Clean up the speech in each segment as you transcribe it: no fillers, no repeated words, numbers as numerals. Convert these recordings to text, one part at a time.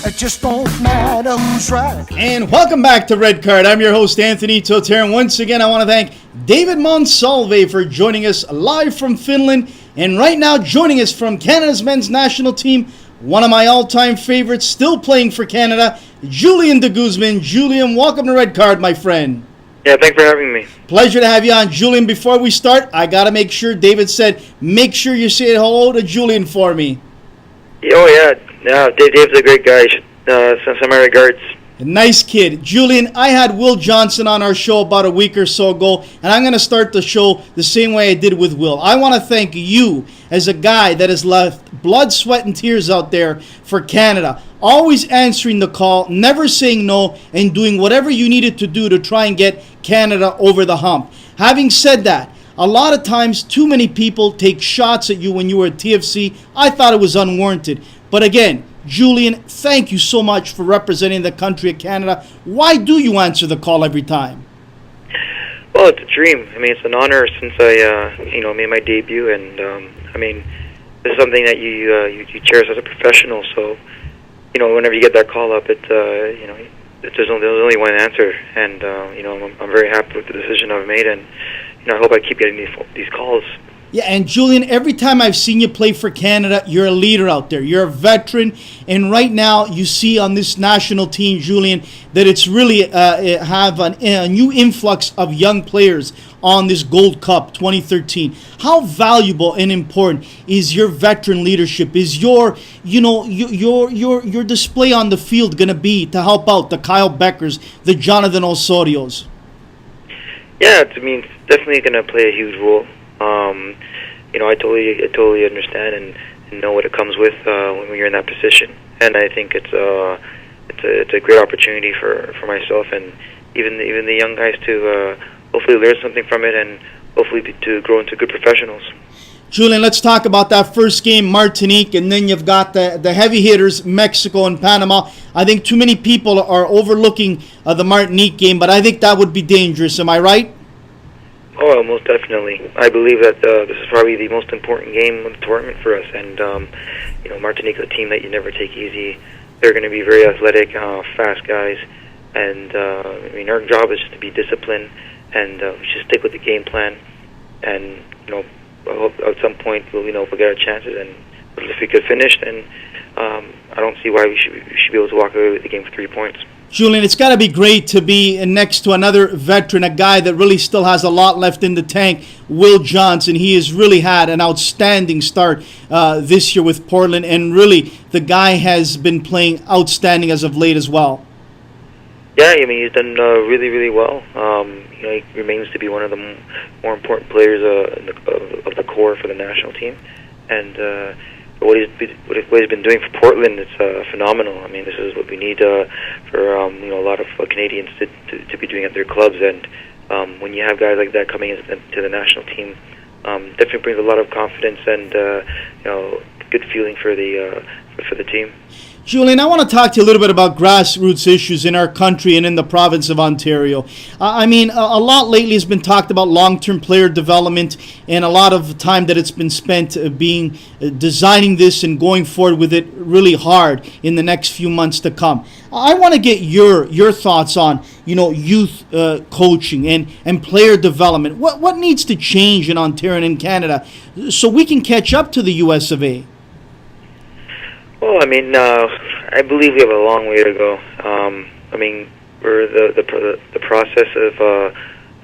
It just don't matter who's right. And welcome back to Red Card. I'm your host, Anthony Toter. And once again, I want to thank David Monsalve for joining us live from Finland. And right now, joining us from Canada's men's national team, one of my all-time favorites, still playing for Canada, Julian De Guzman. Julian, welcome to Red Card, my friend. Yeah, thanks for having me. Pleasure to have you on. Julian, before we start, I got to make sure, David said, make sure you say hello to Julian for me. Oh, yeah. Dave's a great guy. Send my regards. Nice kid. Julian, I had Will Johnson on our show about a week or so ago, and I'm going to start the show the same way I did with Will. I want to thank you as a guy that has left blood, sweat, and tears out there for Canada, always answering the call, never saying no, and doing whatever you needed to do to try and get Canada over the hump. Having said that, a lot of times too many people take shots at you when you were at TFC. I thought it was unwarranted. But again, Julian, thank you so much for representing the country of Canada. Why do you answer the call every time? Well, it's a dream. I mean, it's an honor since I, made my debut, and this is something that you cherish as a professional. So, whenever you get that call up, there's only one answer, and I'm very happy with the decision I've made, and I hope I keep getting these calls. Yeah, and Julian, every time I've seen you play for Canada, you're a leader out there. You're a veteran, and right now you see on this national team, Julian, that it's really have a new influx of young players on this Gold Cup 2013. How valuable and important is your veteran leadership? Is your display on the field going to be to help out the Kyle Beckers, the Jonathan Osorios? Yeah, it's definitely going to play a huge role. I totally understand and know what it comes with when you're in that position, and I think it's a great opportunity for myself and even the young guys to hopefully learn something from it and hopefully to grow into good professionals. Julian, let's talk about that first game, Martinique, and then you've got the heavy hitters, Mexico and Panama. I think too many people are overlooking the Martinique game, but I think that would be dangerous. Am I right? Oh, most definitely. I believe that this is probably the most important game of the tournament for us. And, Martinique is a team that you never take easy. They're going to be very athletic, fast guys. And, our job is just to be disciplined and we should stick with the game plan. And, I hope at some point we'll get our chances. And if we could finish, then I don't see why we should be able to walk away with the game for 3 points. Julian, it's got to be great to be next to another veteran, a guy that really still has a lot left in the tank, Will Johnson. He has really had an outstanding start this year with Portland, and really the guy has been playing outstanding as of late as well. Yeah, he's done really, really well. He remains to be one of the more important players of the core for the national team, and what he's been doing for Portland, it's phenomenal. This is what we need for a lot of Canadians to be doing at their clubs. And when you have guys like that coming into the national team, definitely brings a lot of confidence and good feeling for the team. Julian, I want to talk to you a little bit about grassroots issues in our country and in the province of Ontario. A lot lately has been talked about long-term player development, and a lot of time that it's been spent designing this and going forward with it really hard in the next few months to come. I want to get your thoughts on youth coaching and player development. What needs to change in Ontario and in Canada so we can catch up to the US of A? Well, I believe we have a long way to go. We're the process of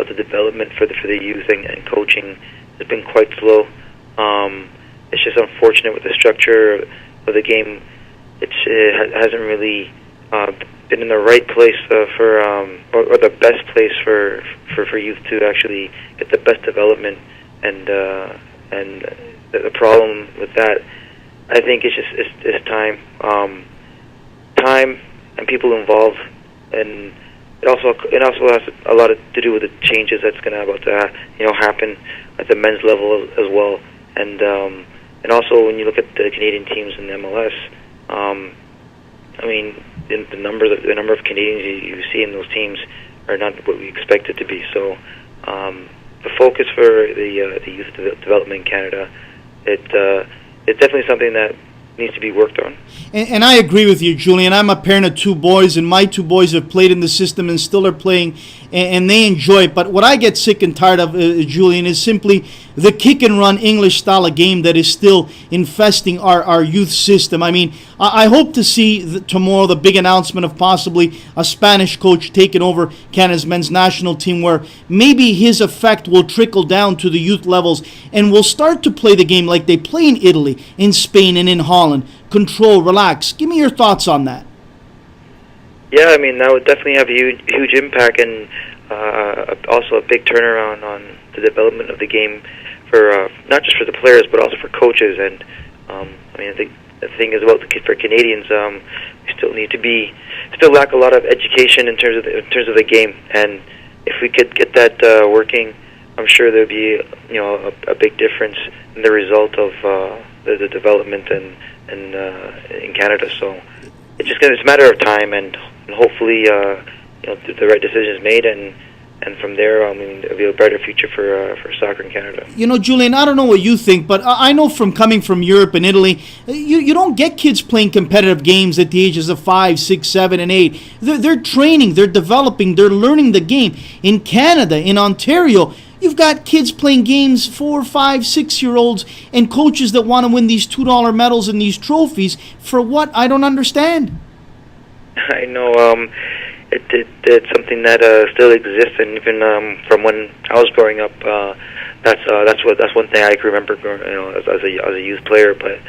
the development for the youth and coaching has been quite slow. It's just unfortunate with the structure of the game. It hasn't really been in the right place or the best place for youth to actually get the best development. And the problem with that, I think it's time, and people involved, and it also has a lot to do with the changes that's going to happen at the men's level as well, and also when you look at the Canadian teams in the MLS, the number of Canadians you see in those teams are not what we expect it to be. So the focus for the youth development in Canada, it's definitely something that needs to be worked on. And I agree with you, Julian. I'm a parent of two boys, and my two boys have played in the system and still are playing, and they enjoy it. But what I get sick and tired of, Julian, is simply the kick-and-run English style of game that is still infesting our youth system. I mean, I hope to see tomorrow the big announcement of possibly a Spanish coach taking over Canada's men's national team, where maybe his effect will trickle down to the youth levels, and we'll start to play the game like they play in Italy, in Spain, and in Holland. Control, relax. Give me your thoughts on that. Yeah, I mean, that would definitely have a huge impact, and also a big turnaround on the development of the game for not just for the players but also for coaches. And I mean, I think the thing is about for Canadians, we still lack a lot of education in terms of the game, and if we could get that working, I'm sure there'd be a big difference in the result of the development in Canada. So it's a matter of time, and hopefully the right decision is made, and from there, I mean, it'll be a brighter future for soccer in Canada. Julian, I don't know what you think, but I know from coming from Europe and Italy, you don't get kids playing competitive games at the ages of 5, 6, 7, and 8. They're training, they're developing, they're learning the game. In Canada, in Ontario, you've got kids playing games, 4, 5, 6-year-olds, and coaches that want to win these $2 medals and these trophies for what? I don't understand. I know. It's something that still exists, and even from when I was growing up, that's one thing I can remember, as a youth player. But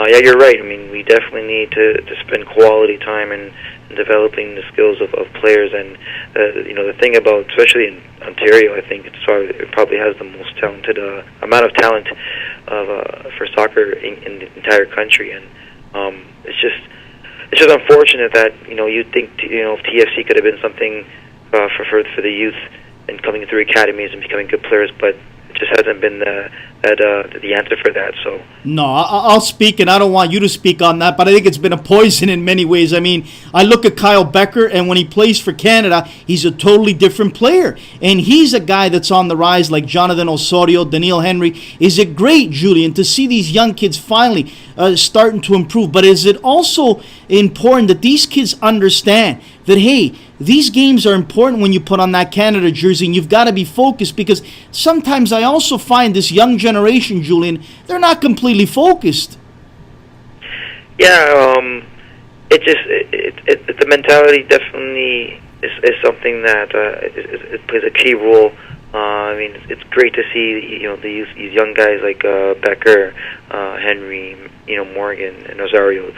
yeah, you're right. I mean, we definitely need to spend quality time in developing the skills of players, and the thing about, especially in Ontario, I think it probably has the most talented amount of talent for soccer in the entire country, and it's just unfortunate that you think if TFC could have been something for the youth and coming through academies and becoming good players, but it just hasn't been the answer for that. So no, I'll speak, and I don't want you to speak on that, but I think it's been a poison in many ways. I mean, I look at Kyle Becker, and when he plays for Canada, he's a totally different player, and he's a guy that's on the rise, like Jonathan Osorio, Daniil Henry. Is it great, Julian, to see these young kids finally starting to improve? But is it also important that these kids understand that, hey, these games are important when you put on that Canada jersey, and you've got to be focused? Because sometimes I also find this young generation, Julian, they're not completely focused. Yeah, the mentality definitely is something that it plays a key role. I mean, it's great to see these young guys like Becker, Henry, Morgan, and Rosario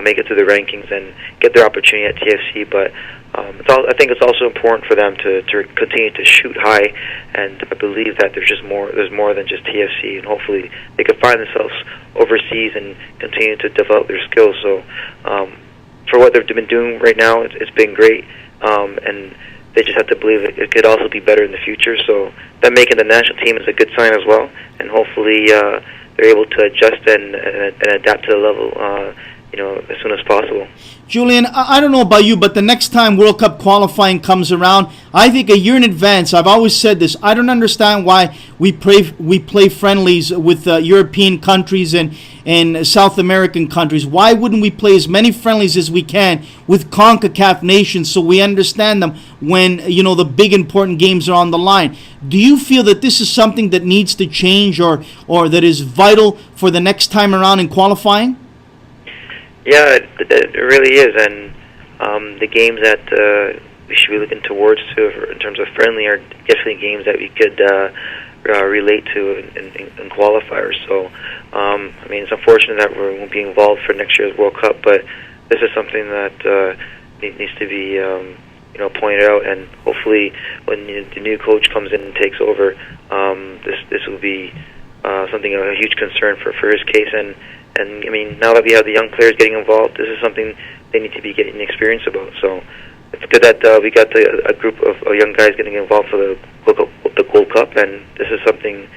make it through the rankings and get their opportunity at TFC. But I think it's also important for them to continue to shoot high, and I believe that there's more than just TFC, and hopefully they can find themselves overseas and continue to develop their skills. So for what they've been doing right now, it's been great, and they just have to believe it could also be better in the future. So them making the national team is a good sign as well, and hopefully they're able to adjust and adapt to the level as soon as possible. Julian, I don't know about you, but the next time World Cup qualifying comes around, I think a year in advance. I've always said this. I don't understand why we play friendlies with European countries and South American countries. Why wouldn't we play as many friendlies as we can with CONCACAF nations so we understand them when the big important games are on the line? Do you feel that this is something that needs to change or that is vital for the next time around in qualifying? Yeah, it really is, and the games that we should be looking towards in terms of friendly are definitely games that we could relate to in qualifiers. So, I mean, it's unfortunate that we won't be involved for next year's World Cup, but this is something that needs to be pointed out, and hopefully when the new coach comes in and takes over, this will be something a huge concern for his case. And I mean, now that we have the young players getting involved, this is something they need to be getting experience about. So it's good that we got a group of young guys getting involved for the Gold Cup, and this is something.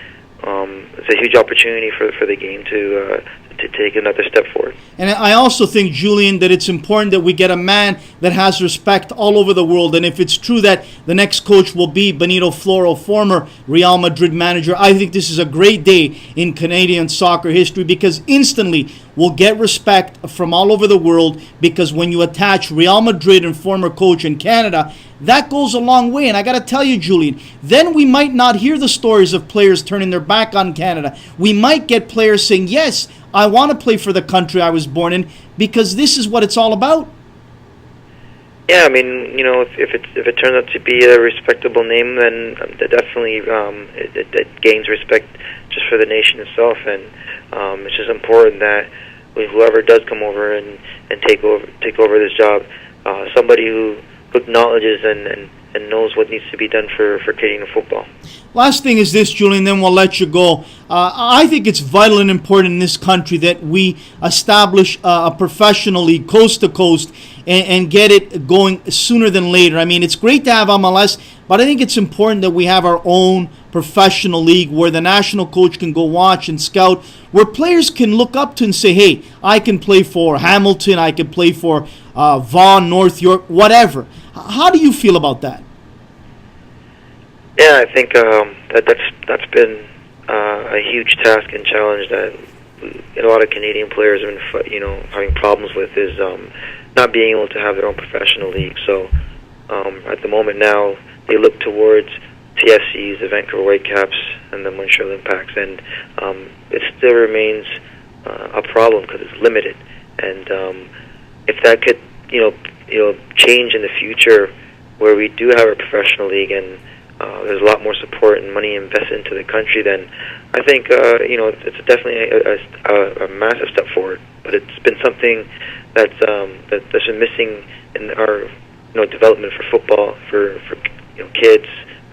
It's a huge opportunity for the game to to take another step forward. And I also think, Julian, that it's important that we get a man that has respect all over the world. And if it's true that the next coach will be Benito Floro, former Real Madrid manager, I think this is a great day in Canadian soccer history, because instantly we'll get respect from all over the world, because when you attach Real Madrid and former coach in Canada, that goes a long way. And I got to tell you, Julian, then we might not hear the stories of players turning their back on Canada. We might get players saying, yes, I want to play for the country I was born in, because this is what it's all about. Yeah, I mean, if it turns out to be a respectable name, then definitely it gains respect just for the nation itself, and it's just important that whoever does come over and take over this job, somebody who acknowledges and knows what needs to be done for Canadian football. Last thing is this, Julian, then we'll let you go. I think it's vital and important in this country that we establish a professional league coast to coast and get it going sooner than later. I mean, it's great to have MLS, but I think it's important that we have our own professional league where the national coach can go watch and scout, where players can look up to and say, hey, I can play for Hamilton, I can play for Vaughan, North York, whatever. How do you feel about that? Yeah, I think that's been a huge task and challenge that a lot of Canadian players have been, having problems with, is not being able to have their own professional league. So at the moment now, they look towards TFCs, the Vancouver Whitecaps, and the Montreal Impacts, and it still remains a problem because it's limited. And if that could, change in the future, where we do have a professional league and there's a lot more support and money invested into the country, then I think it's definitely a massive step forward. But it's been something that's been missing in our development for football, for kids,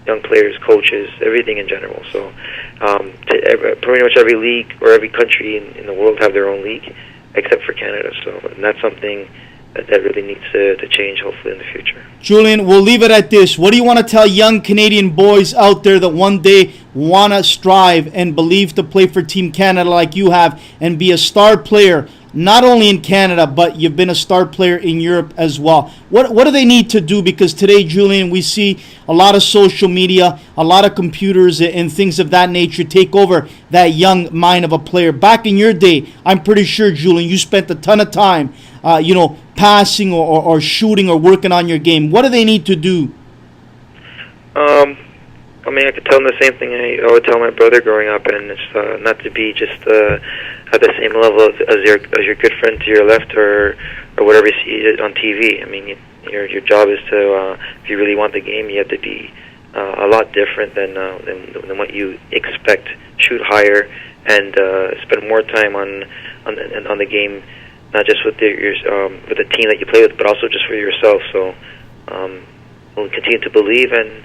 young players, coaches, everything in general. So pretty much every league or every country in the world have their own league, except for Canada. So, and that's something that really needs to change, hopefully, in the future. Julian, we'll leave it at this. What do you want to tell young Canadian boys out there that one day want to strive and believe to play for Team Canada like you have and be a star player, not only in Canada, but you've been a star player in Europe as well? What do they need to do? Because today, Julian, we see a lot of social media, a lot of computers and things of that nature take over that young mind of a player. Back in your day, I'm pretty sure, Julian, you spent a ton of time passing or shooting or working on your game. What do they need to do? I mean, I could tell them the same thing I would tell my brother growing up, and it's not to be just at the same level as your good friend to your left or whatever you see on TV. I mean, your job is to, if you really want the game, you have to be a lot different than what you expect. Shoot higher and spend more time on the game, not just with the team that you play with, but also just for yourself. So we'll continue to believe, and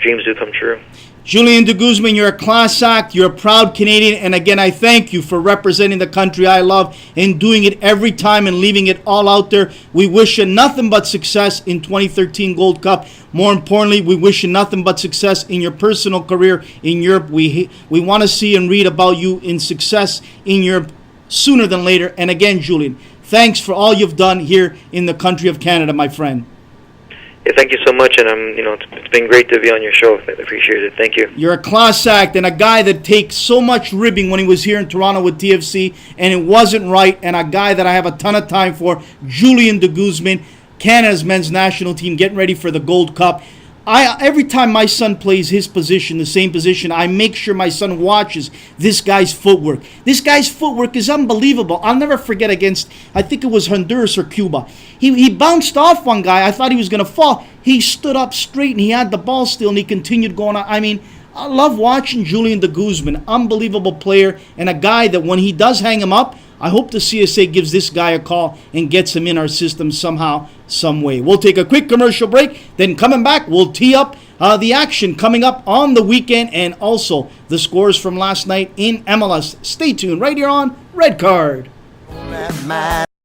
dreams do come true. Julian De Guzman, you're a class act. You're a proud Canadian. And again, I thank you for representing the country I love and doing it every time and leaving it all out there. We wish you nothing but success in 2013 Gold Cup. More importantly, we wish you nothing but success in your personal career in Europe. We want to see and read about you in success in Europe sooner than later. And again, Julian, thanks for all you've done here in the country of Canada, my friend. Yeah, thank you so much, and it's been great to be on your show. I appreciate it. Thank you. You're a class act and a guy that takes so much ribbing when he was here in Toronto with TFC, and it wasn't right, and a guy that I have a ton of time for, Julian De Guzman, Canada's men's national team, getting ready for the Gold Cup. Every time my son plays his position, the same position, I make sure my son watches this guy's footwork. This guy's footwork is unbelievable. I'll never forget against, I think it was Honduras or Cuba. He bounced off one guy. I thought he was going to fall. He stood up straight and he had the ball still and he continued going on. I mean, I love watching Julian De Guzman. Unbelievable player and a guy that when he does hang him up, I hope the CSA gives this guy a call and gets him in our system somehow, some way. We'll take a quick commercial break. Then coming back, we'll tee up the action coming up on the weekend and also the scores from last night in MLS. Stay tuned right here on Red Card.